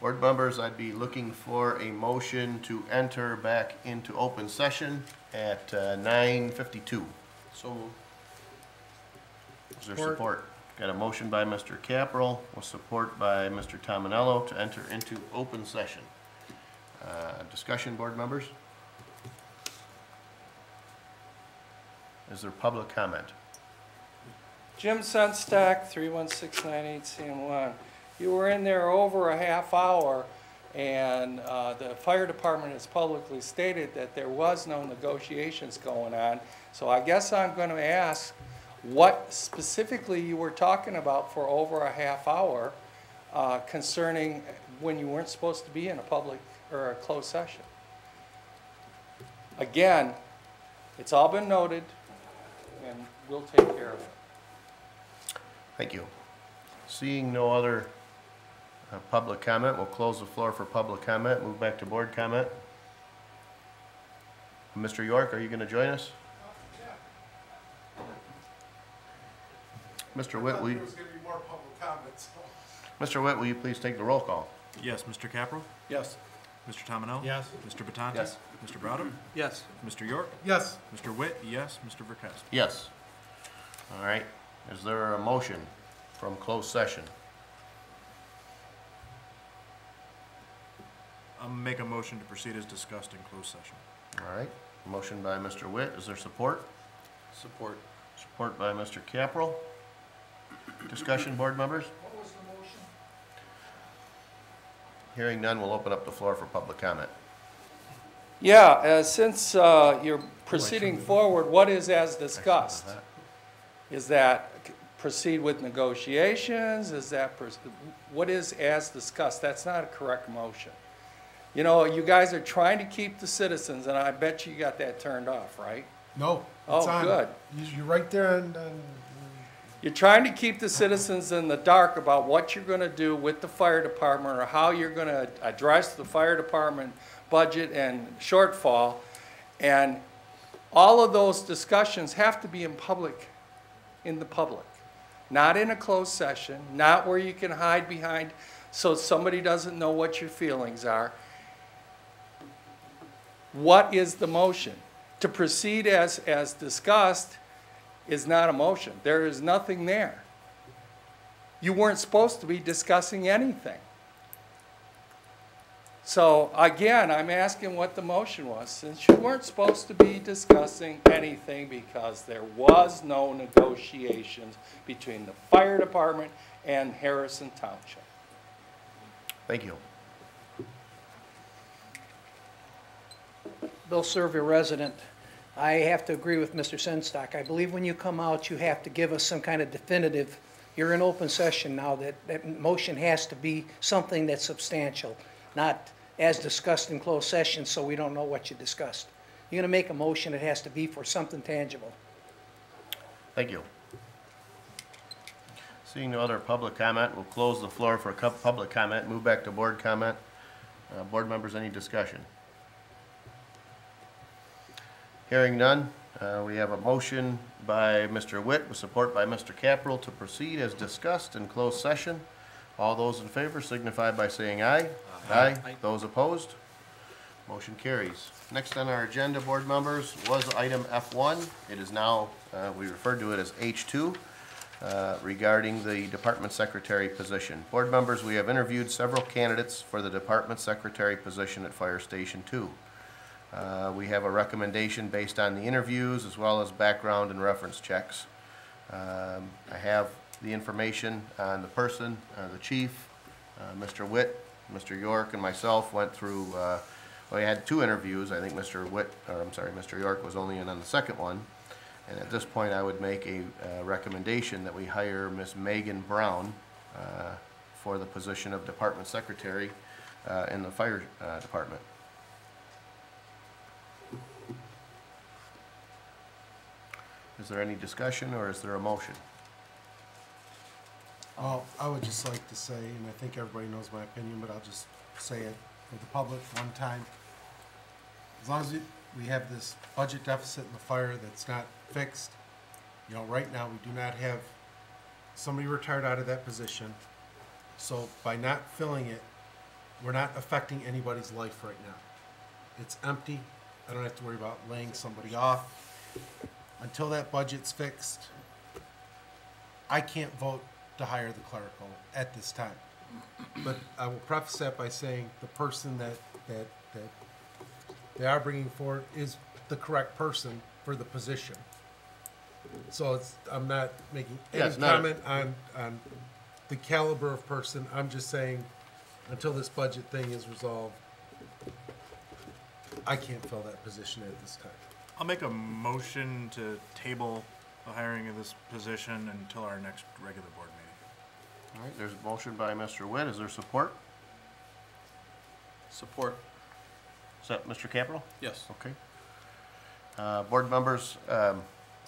Board members, I'd be looking for a motion to enter back into open session at 9:52. So moved. Is there support? Got a motion by Mr. Caprell with support by Mr. Tominello to enter into open session. Discussion, board members? Is there public comment? Jim Sunstock, 31698 San Juan. You were in there over a half hour, and the fire department has publicly stated that there was no negotiations going on. So I guess I'm going to ask what specifically you were talking about for over a half hour concerning when you weren't supposed to be in a public or a closed session. Again, it's all been noted, and we'll take care of it. Thank you. Seeing no other public comment, we'll close the floor for public comment, move back to board comment. Mr. York, are you going to join us? Mr. Witt, will you, There's going to be more public comments. Mr. Witt, will you please take the roll call? Yes, Mr. Caprell? Yes. Mr. Tominello? Yes. Mr. Batanti? Yes. Mr. Browder? Yes. Mr. York? Yes. Mr. Witt? Yes. Mr. Verkowski? Yes. All right. Is there a motion from closed session? I'll make a motion to proceed as discussed in closed session. All right. Motion by Mr. Witt. Is there support? Support. Support by Mr. Caprell. Discussion, board members? What was the motion? Hearing none, we'll open up the floor for public comment. Yeah, since you're proceeding forward, what is as discussed? Is that proceed with negotiations? Is that, what is as discussed? That's not a correct motion. You know, you guys are trying to keep the citizens, and I bet you got that turned off, right? No. Oh, good. You're right there on You're trying to keep the citizens in the dark about what you're going to do with the fire department or how you're going to address the fire department budget and shortfall. And all of those discussions have to be in public, in the public, not in a closed session, not where you can hide behind so somebody doesn't know what your feelings are. What is the motion? To proceed as discussed is not a motion. There is nothing there. You weren't supposed to be discussing anything. So again, I'm asking what the motion was, since you weren't supposed to be discussing anything because there was no negotiations between the fire department and Harrison Township. Thank you. Bill Survey, resident. I have to agree with Mr. Senstock. I believe when you come out, you have to give us some kind of definitive, you're in open session now, that motion has to be something that's substantial, not as discussed in closed session so we don't know what you discussed. You're going to make a motion, it has to be for something tangible. Thank you. Seeing no other public comment, we'll close the floor for public comment, move back to board comment. Board members, any discussion? Hearing none, we have a motion by Mr. Witt with support by Mr. Caprell to proceed as discussed in closed session. All those in favor signify by saying aye. Aye. Those opposed? Motion carries. Next on our agenda, board members, was item F1. It is now, we refer to it as H2, regarding the department secretary position. Board members, we have interviewed several candidates for the department secretary position at Fire Station 2. We have a recommendation based on the interviews as well as background and reference checks. I have the information on the person, the chief, Mr. Witt, Mr. York, and myself went through, well, we had 2 interviews. I think Mr. York was only in on the second one. And at this point, I would make a recommendation that we hire Ms. Megan Brown for the position of department secretary in the fire department. Is there any discussion or is there a motion? Well, I would just like to say, and I think everybody knows my opinion, but I'll just say it for the public one time. As long as we have this budget deficit in the fire that's not fixed, you know, right now we do not have somebody retired out of that position. So by not filling it, we're not affecting anybody's life right now. It's empty. I don't have to worry about laying somebody off. Until that budget's fixed, I can't vote to hire the clerical at this time. But I will preface that by saying the person that they are bringing forward is the correct person for the position. So I'm not making Yeah, any it's not a- comment on the caliber of person. I'm just saying, until this budget thing is resolved, I can't fill that position at this time. I'll make a motion to table the hiring of this position until our next regular board meeting. All right, there's a motion by Mr. Witt. Is there support? Support. Is that Mr. Capero? Yes. Okay. Board members,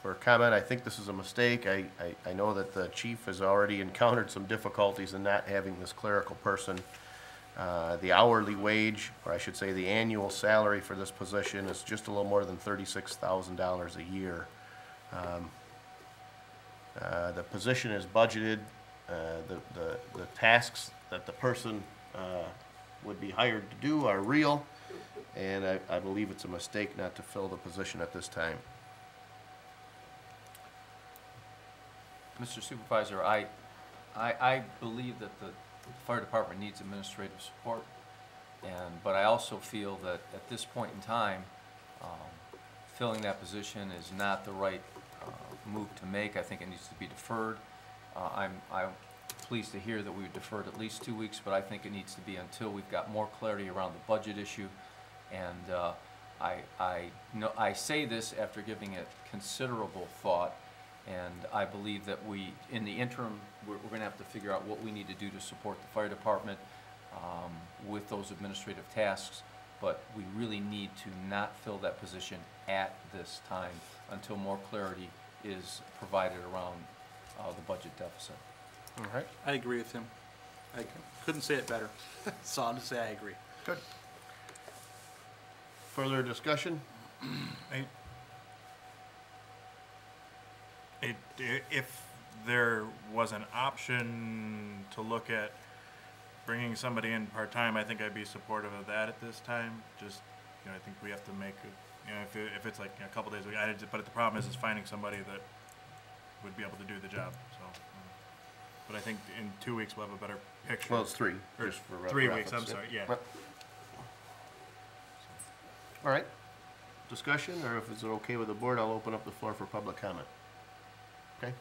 for comment, I think this is a mistake. I know that the chief has already encountered some difficulties in not having this clerical person. The hourly wage, or I should say the annual salary for this position is just a little more than $36,000 a year. The position is budgeted, the tasks that the person would be hired to do are real, and I believe it's a mistake not to fill the position at this time. Mr. Supervisor, I believe that the fire department needs administrative support, but I also feel that at this point in time, filling that position is not the right move to make. I think it needs to be deferred. I'm pleased to hear that we've deferred at least 2 weeks, but I think it needs to be until we've got more clarity around the budget issue. And I say this after giving it considerable thought, and I believe that in the interim, we're going to have to figure out what we need to do to support the fire department with those administrative tasks, but we really need to not fill that position at this time until more clarity is provided around the budget deficit. All right, I agree with him. I couldn't say it better. So I'll just say I agree. good. Further discussion? If there was an option to look at bringing somebody in part-time, I think I'd be supportive of that at this time. Just, I think we have to make, if it's like a couple days a week, but the problem is finding somebody that would be able to do the job, so. But I think in 2 weeks we'll have a better picture. Well, it's 3, Or just for 3 reference. weeks, I'm sorry, yeah. Yep. All right, discussion, or if it's okay with the board, I'll open up the floor for public comment. Okay?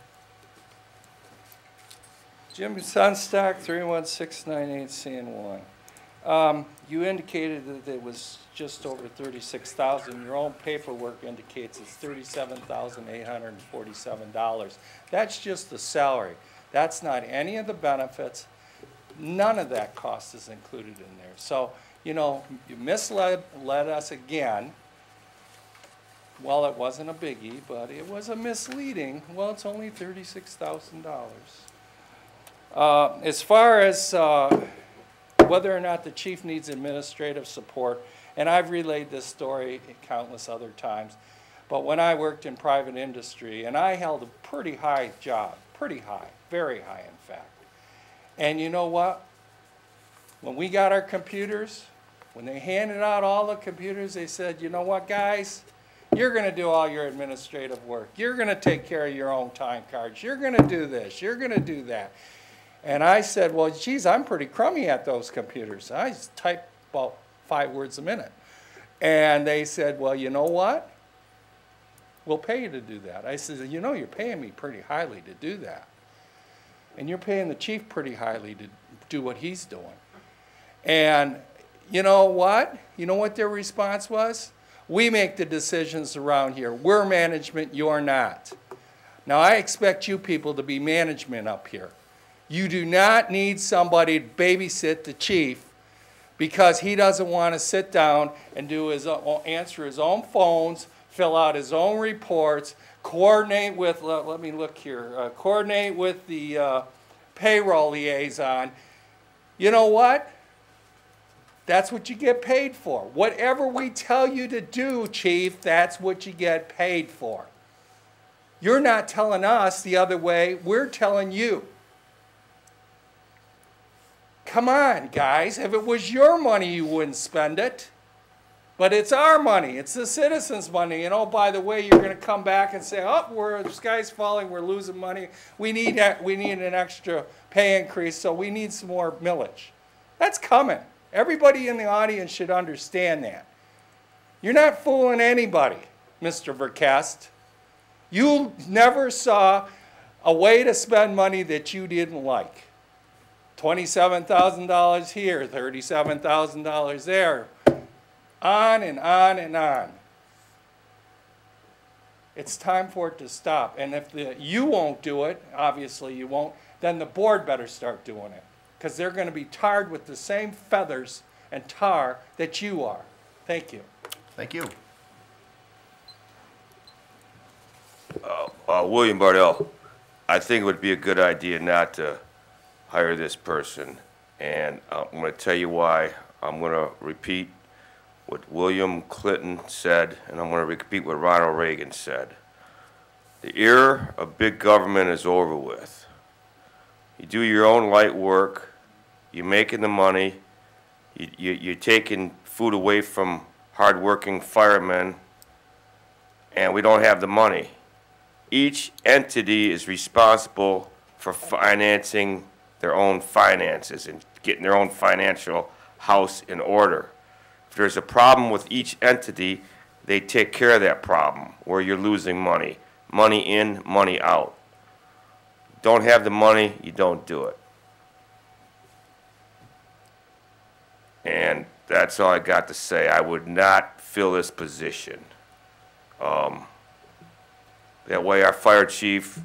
Jim Sunstock, 31698 CN1. You indicated that it was just over 36,000. Your own paperwork indicates it's $37,847. That's just the salary. That's not any of the benefits. None of that cost is included in there. So, you misled us again. Well, it wasn't a biggie, but it was a misleading. Well, it's only $36,000. As far as whether or not the chief needs administrative support, and I've relayed this story countless other times, but when I worked in private industry, and I held a pretty high job, pretty high, very high in fact. And you know what? When we got our computers, when they handed out all the computers, they said, you know what, guys? You're going to do all your administrative work. You're going to take care of your own time cards. You're going to do this. You're going to do that. And I said, well, geez, I'm pretty crummy at those computers. I just type about 5 words a minute. And they said, well, you know what? We'll pay you to do that. I said, you're paying me pretty highly to do that. And you're paying the chief pretty highly to do what he's doing. And you know what? You know what their response was? We make the decisions around here. We're management, you're not. Now, I expect you people to be management up here. You do not need somebody to babysit the chief because he doesn't want to sit down and answer his own phones, fill out his own reports, coordinate with, let me look here, coordinate with the payroll liaison. You know what? That's what you get paid for. Whatever we tell you to do, chief, that's what you get paid for. You're not telling us the other way, we're telling you. come on, guys. If it was your money, you wouldn't spend it. But it's our money. It's the citizens' money. And oh, by the way, you're going to come back and say, oh, the sky's falling. We're losing money. We need an extra pay increase, so we need some more millage. That's coming. Everybody in the audience should understand that. You're not fooling anybody, Mr. Verkest. You never saw a way to spend money that you didn't like. $27,000 here, $37,000 there. On and on and on. It's time for it to stop. And if you won't do it, obviously you won't, then the board better start doing it. Because they're going to be tarred with the same feathers and tar that you are. Thank you. Thank you. William Bardell, I think it would be a good idea not to hire this person. And I'm going to tell you why. I'm going to repeat what William Clinton said, and I'm going to repeat what Ronald Reagan said. The era of big government is over with. You do your own light work, you're making the money, you're taking food away from hardworking firemen, and we don't have the money. Each entity is responsible for financing their own finances and getting their own financial house in order. If there's a problem with each entity, they take care of that problem where you're losing money. Money in, money out. Don't have the money, you don't do it. And that's all I got to say. I would not fill this position. That way our fire chief,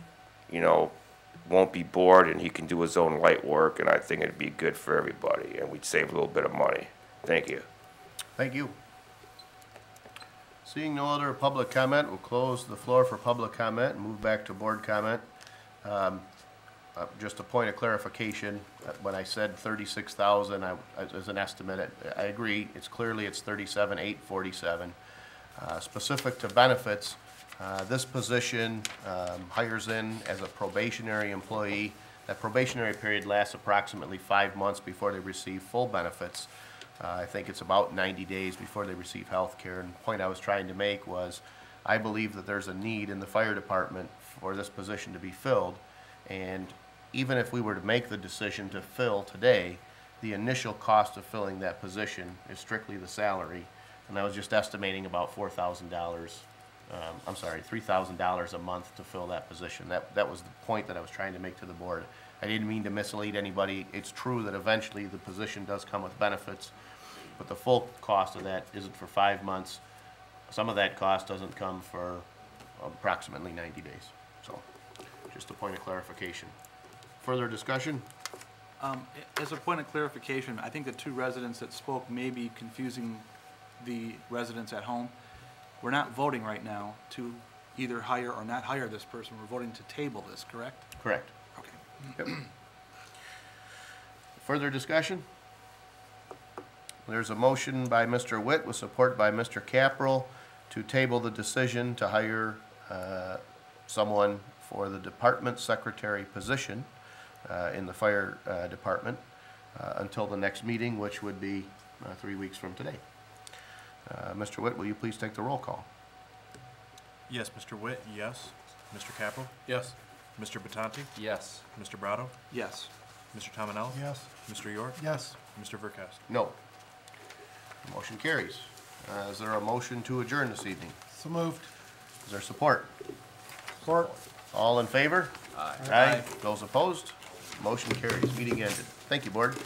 won't be bored and he can do his own light work, and I think it'd be good for everybody and we'd save a little bit of money. Thank you. Thank you. Seeing no other public comment, we'll close the floor for public comment and move back to board comment. Just a point of clarification, when I said 36,000 as an estimate, I agree, it's 37,847. Specific to benefits, this position hires in as a probationary employee. That probationary period lasts approximately 5 months before they receive full benefits. I think it's about 90 days before they receive health care. And the point I was trying to make was, I believe that there's a need in the fire department for this position to be filled. And even if we were to make the decision to fill today, the initial cost of filling that position is strictly the salary. And I was just estimating about $3,000 a month to fill that position. That was the point that I was trying to make to the board. I didn't mean to mislead anybody. It's true that eventually the position does come with benefits, but the full cost of that isn't for 5 months. Some of that cost doesn't come for approximately 90 days. So, just a point of clarification. Further discussion? As a point of clarification, I think the two residents that spoke may be confusing the residents at home. We're not voting right now to either hire or not hire this person. We're voting to table this, correct? Correct. Okay. Yep. Further discussion? There's a motion by Mr. Witt with support by Mr. Caprell to table the decision to hire someone for the department secretary position in the fire department until the next meeting, which would be 3 weeks from today. Mr. Witt, will you please take the roll call? Yes, Mr. Witt, yes. Mr. Capel? Yes. Mr. Batanti? Yes. Mr. Brado? Yes. Mr. Tominelli? Yes. Mr. York? Yes. Mr. Verkest? No. The motion carries. Is there a motion to adjourn this evening? So moved. Is there support? Support. All in favor? Aye. Aye. Those opposed? Motion carries. Meeting ended. Thank you, board.